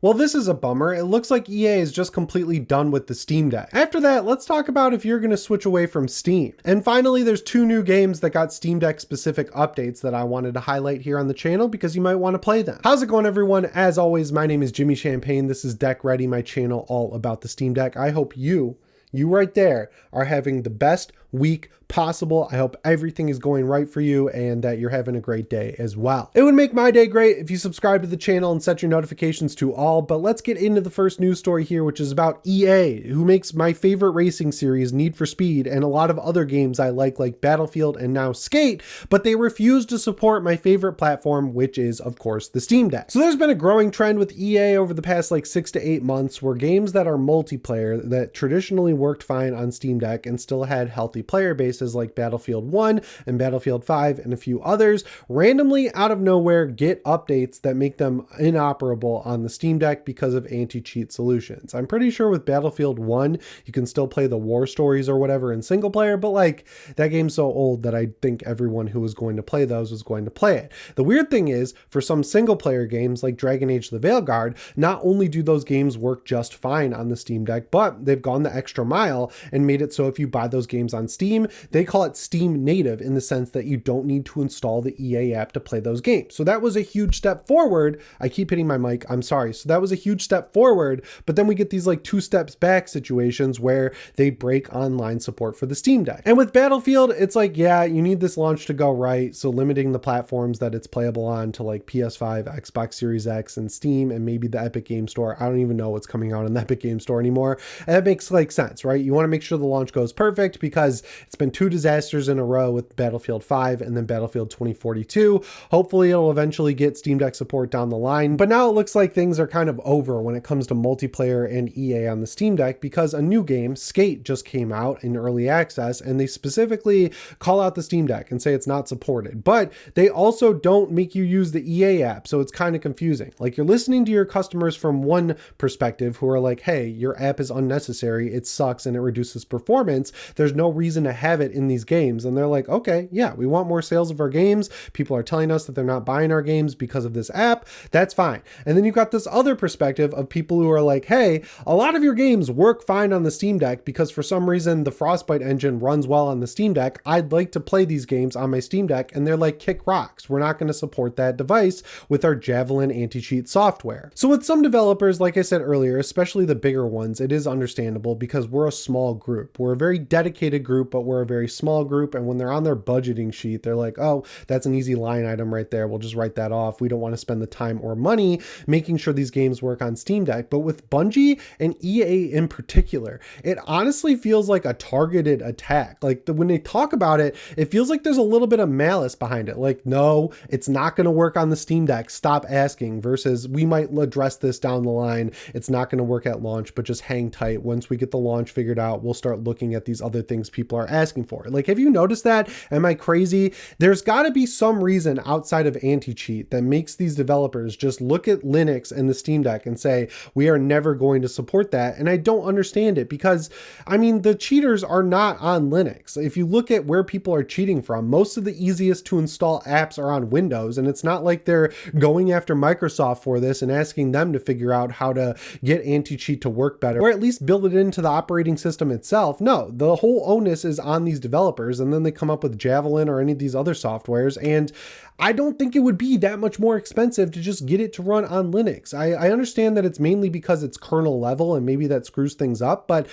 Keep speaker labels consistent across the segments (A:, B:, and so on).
A: Well, this is a bummer. It looks like EA is just completely done with the Steam Deck. After that, let's talk about if you're going to switch away from Steam. And finally, there's 2 new games that got Steam Deck specific updates that I wanted to highlight here on the channel because you might want to play them. How's it going, everyone? As always, my name is Jimmy Champagne. This is Deck Ready, my channel all about the Steam Deck. I hope you right there are having the best week possible. I hope everything is going right for you and that you're having a great day as well. It would make my day great if you subscribe to the channel and set your notifications to all, but let's get into the first news story here, which is about EA, who makes my favorite racing series, Need for Speed, and a lot of other games I like Battlefield and now Skate, but they refuse to support my favorite platform, which is, of course, the Steam Deck. So there's been a growing trend with EA over the past 6 to 8 months where games that are multiplayer that traditionally worked fine on Steam Deck and still had healthy player bases like Battlefield 1 and Battlefield 5 and a few others randomly out of nowhere get updates that make them inoperable on the Steam Deck because of anti-cheat solutions. I'm pretty sure with Battlefield 1 you can still play the war stories or whatever in single player, but that game's so old that I think everyone who was going to play those was going to play it. The weird thing is, for some single player games like Dragon Age the Veilguard, not only do those games work just fine on the Steam Deck, but they've gone the extra mile and made it so if you buy those games on Steam, they call it Steam native in the sense that you don't need to install the EA app to play those games. So that was a huge step forward. I keep hitting my mic, I'm sorry. So that was a huge step forward, but then we get these 2 steps back situations where they break online support for the Steam Deck. And with Battlefield, it's yeah, you need this launch to go right. So limiting the platforms that it's playable on to PS5, Xbox Series X, and Steam, and maybe the Epic Game Store. I don't even know what's coming out in the Epic Game Store anymore. And that makes sense, right? You want to make sure the launch goes perfect because it's been 2 disasters in a row with Battlefield 5 and then Battlefield 2042. Hopefully it'll eventually get Steam Deck support down the line. But now it looks like things are kind of over when it comes to multiplayer and EA on the Steam Deck because a new game, Skate, just came out in early access and they specifically call out the Steam Deck and say it's not supported. But they also don't make you use the EA app, so it's kind of confusing. You're listening to your customers from one perspective who are hey, your app is unnecessary, it sucks and it reduces performance. There's no reason to have it in these games. And they're okay, yeah, we want more sales of our games. People are telling us that they're not buying our games because of this app. That's fine. And then you've got this other perspective of people who are hey, a lot of your games work fine on the Steam Deck because for some reason the Frostbite engine runs well on the Steam Deck. I'd like to play these games on my Steam Deck. And they're kick rocks. We're not going to support that device with our Javelin anti-cheat software. So with some developers, like I said earlier, especially the bigger ones, it is understandable because we're a small group. We're a very dedicated group, but we're a very small group. And when they're on their budgeting sheet, they're oh, that's an easy line item right there. We'll just write that off. We don't want to spend the time or money making sure these games work on Steam Deck. But with Bungie and EA in particular, it honestly feels like a targeted attack. When they talk about it, it feels like there's a little bit of malice behind it. No, it's not going to work on the Steam Deck. Stop asking, versus we might address this down the line. It's not going to work at launch, but just hang tight. Once we get the launch figured out, we'll start looking at these other things people are asking for. Have you noticed that? Am I crazy? There's got to be some reason outside of anti-cheat that makes these developers just look at Linux and the Steam Deck and say, we are never going to support that. And I don't understand it because, the cheaters are not on Linux. If you look at where people are cheating from, most of the easiest to install apps are on Windows, and it's not like they're going after Microsoft for this and asking them to figure out how to get anti-cheat to work better, or at least build it into the operating system itself. No, the whole onus is on these developers, and then they come up with Javelin or any of these other softwares, and I don't think it would be that much more expensive to just get it to run on Linux. I understand that it's mainly because it's kernel level and maybe that screws things up, but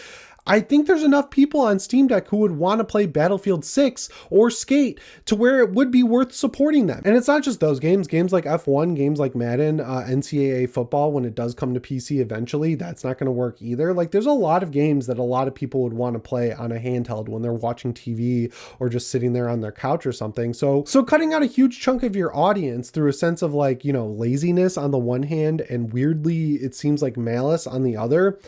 A: I think there's enough people on Steam Deck who would want to play Battlefield 6 or Skate to where it would be worth supporting them. And it's not just those games like F1, games like Madden, NCAA football, when it does come to PC eventually, that's not going to work either. There's a lot of games that a lot of people would want to play on a handheld when they're watching TV or just sitting there on their couch or something. So cutting out a huge chunk of your audience through a sense of laziness on the one hand and weirdly it seems like malice on the other,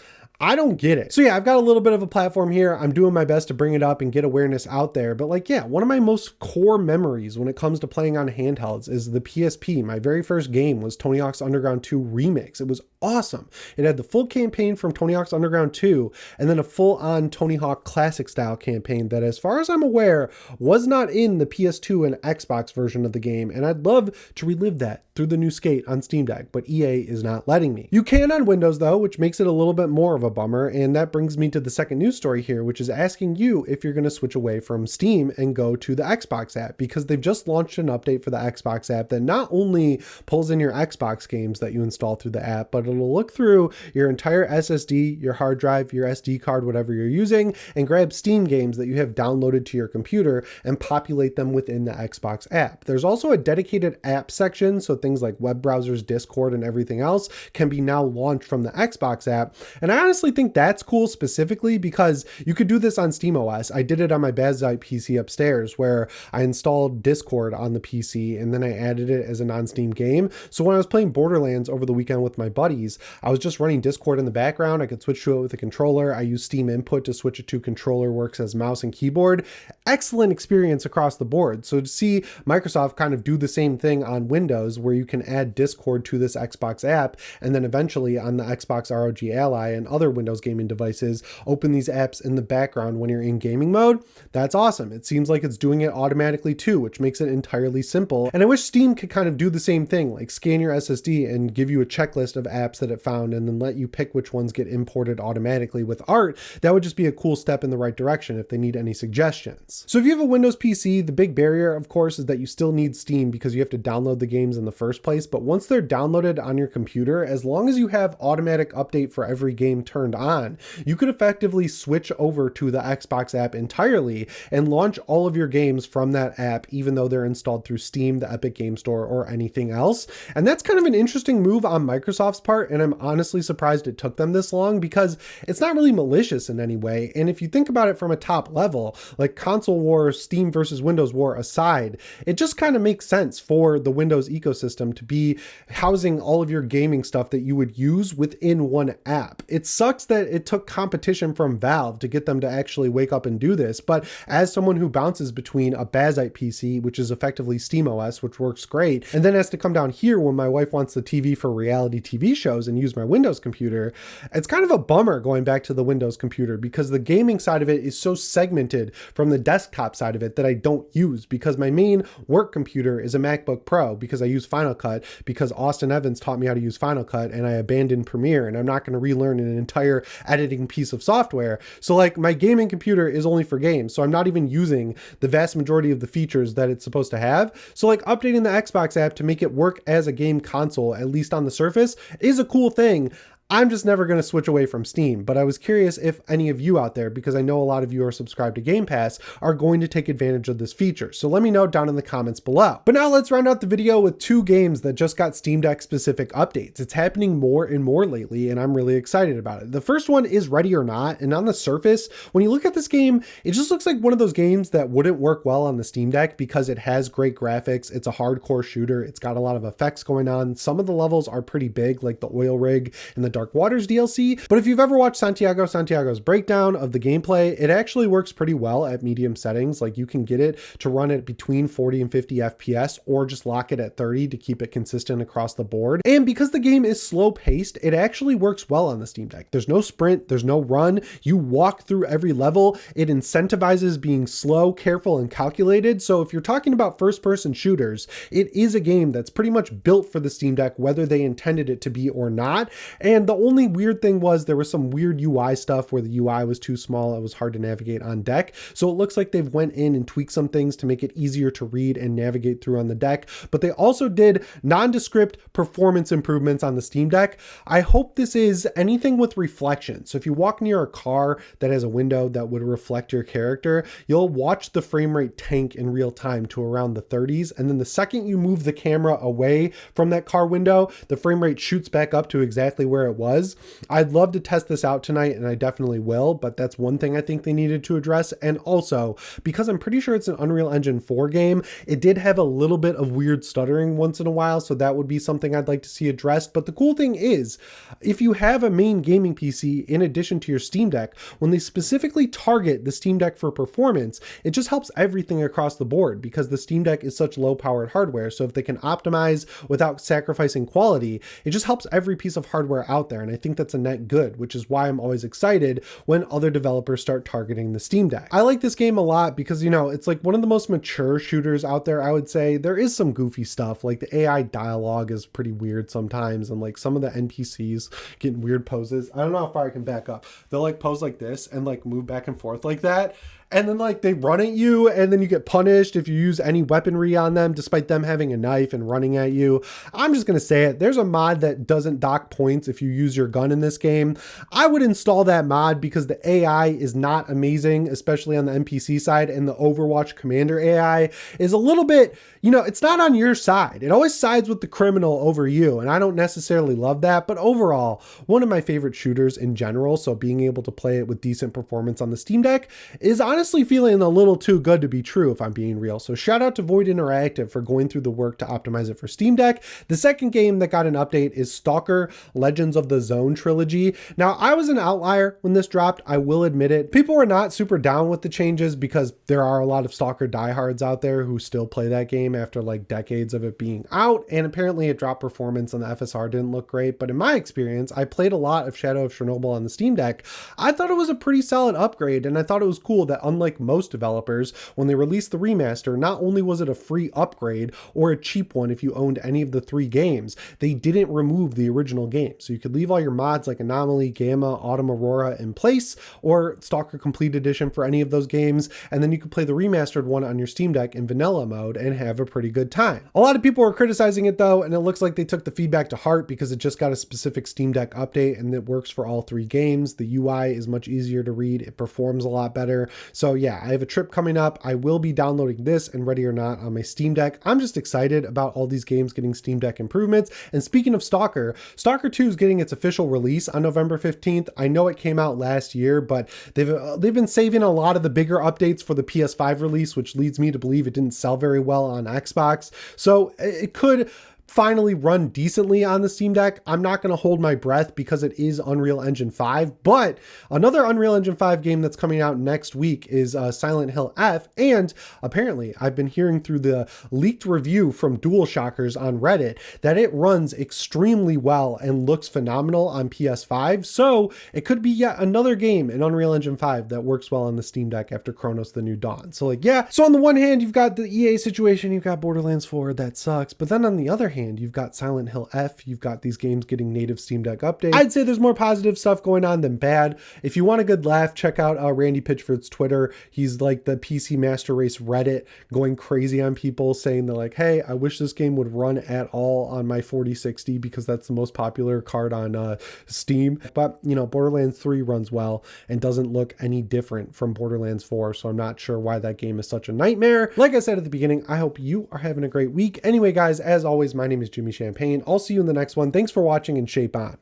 A: I don't get it. So yeah, I've got a little bit of a platform here. I'm doing my best to bring it up and get awareness out there. But yeah, one of my most core memories when it comes to playing on handhelds is the PSP. My very first game was Tony Hawk's Underground 2 Remix. It was awesome. It had the full campaign from Tony Hawk's Underground 2, and then a full-on Tony Hawk Classic style campaign that, as far as I'm aware, was not in the PS2 and Xbox version of the game, and I'd love to relive that through the new Skate on Steam Deck, but EA is not letting me. You can on Windows though, which makes it a little bit more of a bummer, and that brings me to the second news story here, which is asking you if you're going to switch away from Steam and go to the Xbox app, because they've just launched an update for the Xbox app that not only pulls in your Xbox games that you install through the app, but it'll look through your entire SSD, your hard drive, your SD card, whatever you're using, and grab Steam games that you have downloaded to your computer and populate them within the Xbox app. There's also a dedicated app section, so things like web browsers, Discord, and everything else can be now launched from the Xbox app. And I honestly think that's cool, specifically because you could do this on SteamOS. I did it on my Bazite PC upstairs, where I installed Discord on the PC and then I added it as a non-Steam game. So when I was playing Borderlands over the weekend with my buddies, I was just running Discord in the background. I could switch to it with a controller. I use Steam Input to switch it to controller, works as mouse and keyboard. Excellent experience across the board. So to see Microsoft kind of do the same thing on Windows, where you can add Discord to this Xbox app, and then eventually on the Xbox ROG Ally and other Windows gaming devices, open these apps in the background when you're in gaming mode, that's awesome. It seems like it's doing it automatically too, which makes it entirely simple. And I wish Steam could kind of do the same thing, like scan your SSD and give you a checklist of apps that it found and then let you pick which ones get imported automatically with art. That would just be a cool step in the right direction if they need any suggestions. So if you have a Windows PC, the big barrier, of course, is that you still need Steam because you have to download the games in the first place. But once they're downloaded on your computer, as long as you have automatic update for every game turned on, you could effectively switch over to the Xbox app entirely and launch all of your games from that app, even though they're installed through Steam, the Epic Game Store, or anything else. And that's kind of an interesting move on Microsoft's part, and I'm honestly surprised it took them this long, because it's not really malicious in any way. And if you think about it from a top level, like console war, Steam versus Windows war aside, it just kind of makes sense for the Windows ecosystem to be housing all of your gaming stuff that you would use within one app. It sucks that it took competition from Valve to get them to actually wake up and do this, but as someone who bounces between a Bazite PC, which is effectively SteamOS, which works great, and then has to come down here when my wife wants the TV for reality TV shows and use my Windows computer, it's kind of a bummer going back to the Windows computer, because the gaming side of it is so segmented from the desktop side of it that I don't use, because my main work computer is a MacBook Pro, because I use Final Cut, because Austin Evans taught me how to use Final Cut and I abandoned Premiere, and I'm not going to relearn an entire editing piece of software. So like my gaming computer is only for games, so I'm not even using the vast majority of the features that it's supposed to have. So like updating the Xbox app to make it work as a game console, at least on the surface, is a cool thing. I'm just never going to switch away from Steam, but I was curious if any of you out there, because I know a lot of you are subscribed to Game Pass, are going to take advantage of this feature. So let me know down in the comments below. But now let's round out the video with two games that just got Steam Deck specific updates. It's happening more and more lately, and I'm really excited about it. The first one is Ready or Not, and on the surface, when you look at this game, it just looks like one of those games that wouldn't work well on the Steam Deck because it has great graphics. It's a hardcore shooter. It's got a lot of effects going on. Some of the levels are pretty big, like the oil rig and the Dark Waters DLC, but if you've ever watched Santiago's breakdown of the gameplay, it actually works pretty well at medium settings. Like you can get it to run at between 40 and 50 FPS, or just lock it at 30 to keep it consistent across the board. And because the game is slow paced, it actually works well on the Steam Deck. There's no sprint, there's no run. You walk through every level. It incentivizes being slow, careful, and calculated. So if you're talking about first person shooters, it is a game that's pretty much built for the Steam Deck, whether they intended it to be or not. And the only weird thing was there was some weird UI stuff where the UI was too small. It was hard to navigate on deck. So it looks like they've went in and tweaked some things to make it easier to read and navigate through on the deck. But they also did nondescript performance improvements on the Steam Deck. I hope this is anything with reflection. So if you walk near a car that has a window that would reflect your character, you'll watch the frame rate tank in real time to around the 30s. And then the second you move the camera away from that car window, the frame rate shoots back up to exactly where it was. I'd love to test this out tonight, and I definitely will, but that's one thing I think they needed to address. And also, because I'm pretty sure it's an Unreal Engine 4 game, it did have a little bit of weird stuttering once in a while, so that would be something I'd like to see addressed. But the cool thing is, if you have a main gaming PC in addition to your Steam Deck, when they specifically target the Steam Deck for performance, it just helps everything across the board because the Steam Deck is such low-powered hardware. So if they can optimize without sacrificing quality, it just helps every piece of hardware out there. And I think that's a net good, which is why I'm always excited when other developers start targeting the Steam Deck. I like this game a lot because, you know, it's like one of the most mature shooters out there, I would say. There is some goofy stuff, like the AI dialogue is pretty weird sometimes, and like some of the NPCs getting weird poses. I don't know how far I can back up. They'll like pose like this and like move back and forth like that. And then like they run at you and then you get punished if you use any weaponry on them, despite them having a knife and running at you. I'm just going to say it. There's a mod that doesn't dock points if you use your gun in this game. I would install that mod because the AI is not amazing, especially on the NPC side, and the Overwatch Commander AI is a little bit, you know, it's not on your side. It always sides with the criminal over you. And I don't necessarily love that, but overall, one of my favorite shooters in general. So being able to play it with decent performance on the Steam Deck is honestly feeling a little too good to be true, if I'm being real. So shout out to Void Interactive for going through the work to optimize it for Steam Deck. The second game that got an update is Stalker Legends of the Zone Trilogy. Now, I was an outlier when this dropped, I will admit it. People were not super down with the changes because there are a lot of Stalker diehards out there who still play that game after like decades of it being out, and apparently it dropped performance and the FSR didn't look great. But in my experience, I played a lot of Shadow of Chernobyl on the Steam Deck. I thought it was a pretty solid upgrade, and I thought it was cool that unlike most developers, when they released the remaster, not only was it a free upgrade or a cheap one if you owned any of the 3 games, they didn't remove the original game. So you could leave all your mods like Anomaly, Gamma, Autumn Aurora in place, or Stalker Complete Edition for any of those games, and then you could play the remastered one on your Steam Deck in vanilla mode and have a pretty good time. A lot of people were criticizing it though, and it looks like they took the feedback to heart because it just got a specific Steam Deck update and it works for all 3 games. The UI is much easier to read, it performs a lot better. So yeah, I have a trip coming up. I will be downloading this and Ready or Not on my Steam Deck. I'm just excited about all these games getting Steam Deck improvements. And speaking of Stalker, Stalker 2 is getting its official release on November 15th. I know it came out last year, but they've been saving a lot of the bigger updates for the PS5 release, which leads me to believe it didn't sell very well on Xbox. So it could finally run decently on the Steam Deck. I'm not going to hold my breath because it is Unreal Engine 5, but another Unreal Engine 5 game that's coming out next week is Silent Hill F, and apparently I've been hearing through the leaked review from DualShockers on Reddit that it runs extremely well and looks phenomenal on PS5, so it could be yet another game in Unreal Engine 5 that works well on the Steam Deck after Chronos: The New Dawn. So like, yeah, so on the one hand, you've got the EA situation, you've got Borderlands 4, that sucks, but then on the other hand, you've got Silent Hill F, you've got these games getting native Steam Deck updates. I'd say there's more positive stuff going on than bad. If you want a good laugh, check out Randy Pitchford's Twitter. He's like the PC Master Race Reddit, going crazy on people saying they're like, hey, I wish this game would run at all on my 4060 because that's the most popular card on Steam. But, you know, Borderlands 3 runs well and doesn't look any different from Borderlands 4, so I'm not sure why that game is such a nightmare. Like I said at the beginning, I hope you are having a great week. Anyway, guys, as always, my name is Jimmy Champagne. I'll see you in the next one. Thanks for watching and shape on.